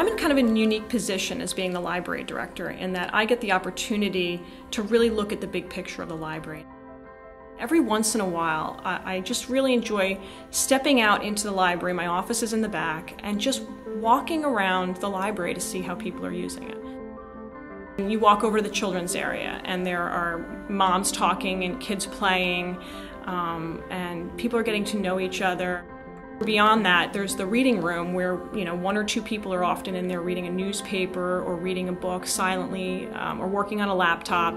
I'm in kind of a unique position as being the library director in that I get the opportunity to really look at the big picture of the library. Every once in a while, I just really enjoy stepping out into the library, my office is in the back, and just walking around the library to see how people are using it. You walk over to the children's area and there are moms talking and kids playing, and people are getting to know each other. Beyond that, there's the reading room where, one or two people are often in there reading a newspaper or reading a book silently, or working on a laptop.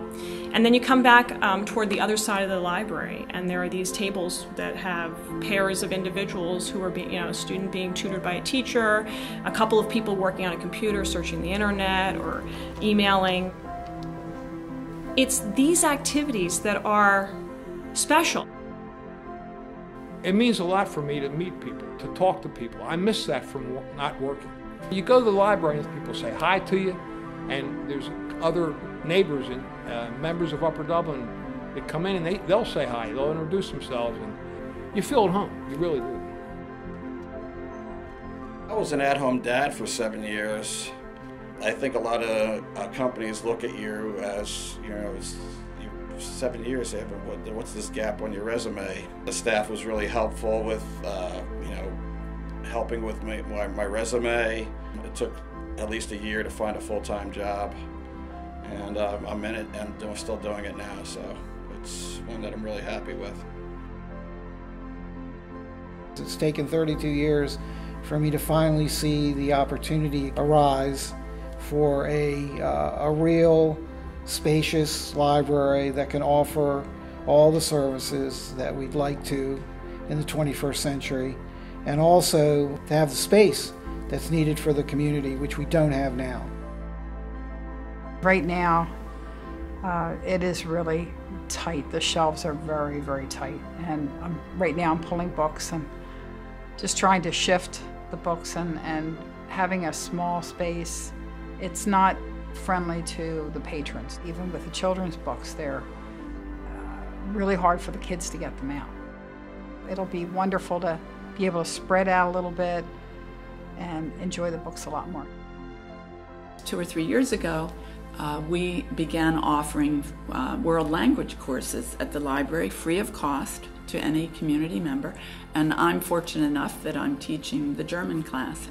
And then you come back toward the other side of the library, and there are these tables that have pairs of individuals who are being, a student being tutored by a teacher, a couple of people working on a computer, searching the internet or emailing. It's these activities that are special. It means a lot for me to meet people, to talk to people. I miss that from not working. You go to the library and people say hi to you, and there's other neighbors and members of Upper Dublin that come in and they'll say hi, they'll introduce themselves, and you feel at home, you really do. I was an at-home dad for 7 years. I think a lot of companies look at you as, 7 years, say, but what's this gap on your resume? The staff was really helpful with, helping with my resume. It took at least a year to find a full-time job, and I'm in it and I'm still doing it now, so it's one that I'm really happy with. It's taken 32 years for me to finally see the opportunity arise for a real spacious library that can offer all the services that we'd like to in the 21st century, and also to have the space that's needed for the community, which we don't have now. Right now, it is really tight. The shelves are very, very tight, and right now I'm pulling books and just trying to shift the books, and having a small space, it's not friendly to the patrons. Even with the children's books, they're really hard for the kids to get them out. It'll be wonderful to be able to spread out a little bit and enjoy the books a lot more. 2 or 3 years ago, we began offering world language courses at the library free of cost to any community member, and I'm fortunate enough that I'm teaching the German class.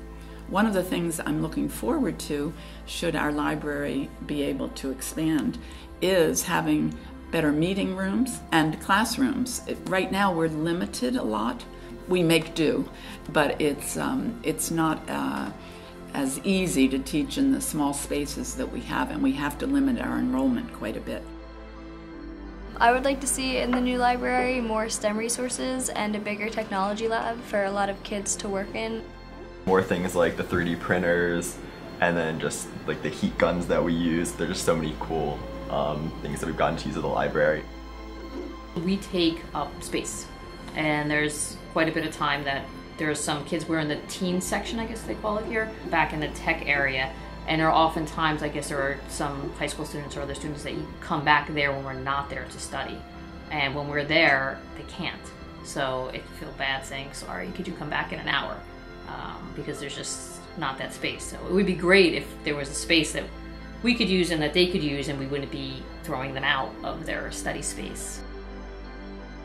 One of the things I'm looking forward to, should our library be able to expand, is having better meeting rooms and classrooms. Right now we're limited a lot. We make do, but it's not as easy to teach in the small spaces that we have, and we have to limit our enrollment quite a bit. I would like to see in the new library more STEM resources and a bigger technology lab for a lot of kids to work in. More things like the 3D printers, and then just like the heat guns that we use. There's just so many cool things that we've gotten to use at the library. We take up space, and there's quite a bit of time that there's some kids, we're in the teen section, I guess they call it here, back in the tech area, and there are oftentimes, I guess there are some high school students or other students that you come back there when we're not there to study, and when we're there, they can't. So it can feel bad saying, sorry, could you come back in an hour? Because there's just not that space. So it would be great if there was a space that we could use and that they could use, and we wouldn't be throwing them out of their study space.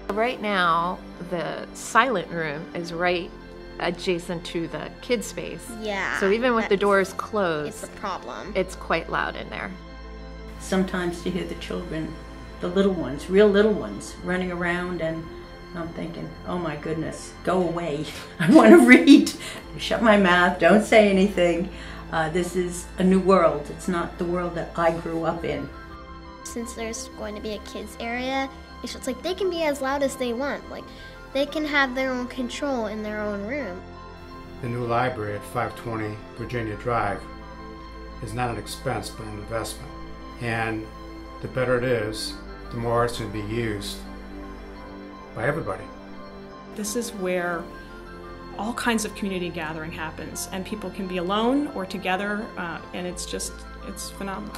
Right now, the silent room is right adjacent to the kids' space. Yeah. So even with the doors closed, it's a problem. It's quite loud in there. Sometimes to hear the children, the little ones, real little ones, running around, and I'm thinking, oh my goodness, go away. I want to read. Shut my mouth, don't say anything. This is a new world. It's not the world that I grew up in. Since there's going to be a kids area, it's just like they can be as loud as they want. Like, they can have their own control in their own room. The new library at 520 Virginia Drive is not an expense but an investment. And the better it is, the more it's going to be used by everybody. This is where all kinds of community gathering happens, and people can be alone or together, and it's phenomenal.